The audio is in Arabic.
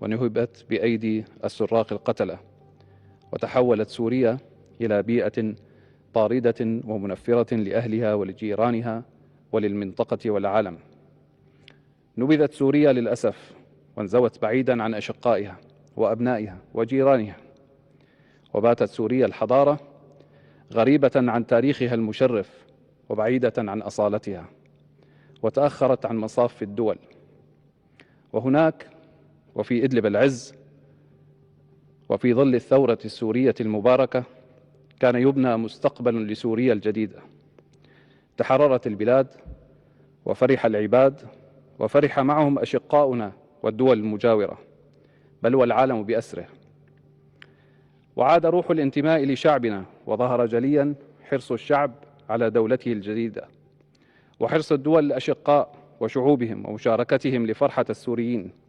ونهبت بأيدي السراق القتلة، وتحولت سوريا إلى بيئة طاردة ومنفرة لأهلها ولجيرانها وللمنطقة والعالم. نبذت سوريا للأسف وانزوت بعيدا عن أشقائها وأبنائها وجيرانها، وباتت سوريا الحضارة غريبة عن تاريخها المشرف وبعيدة عن أصالتها، وتأخرت عن مصاف الدول. وهناك وفي إدلب العز وفي ظل الثورة السورية المباركة كان يبنى مستقبل لسوريا الجديدة. تحررت البلاد وفرح العباد وفرح معهم أشقاؤنا والدول المجاورة، بل والعالم بأسره. وعاد روح الانتماء لشعبنا، وظهر جليا حرص الشعب على دولته الجديدة، وحرص الدول الأشقاء وشعوبهم ومشاركتهم لفرحة السوريين.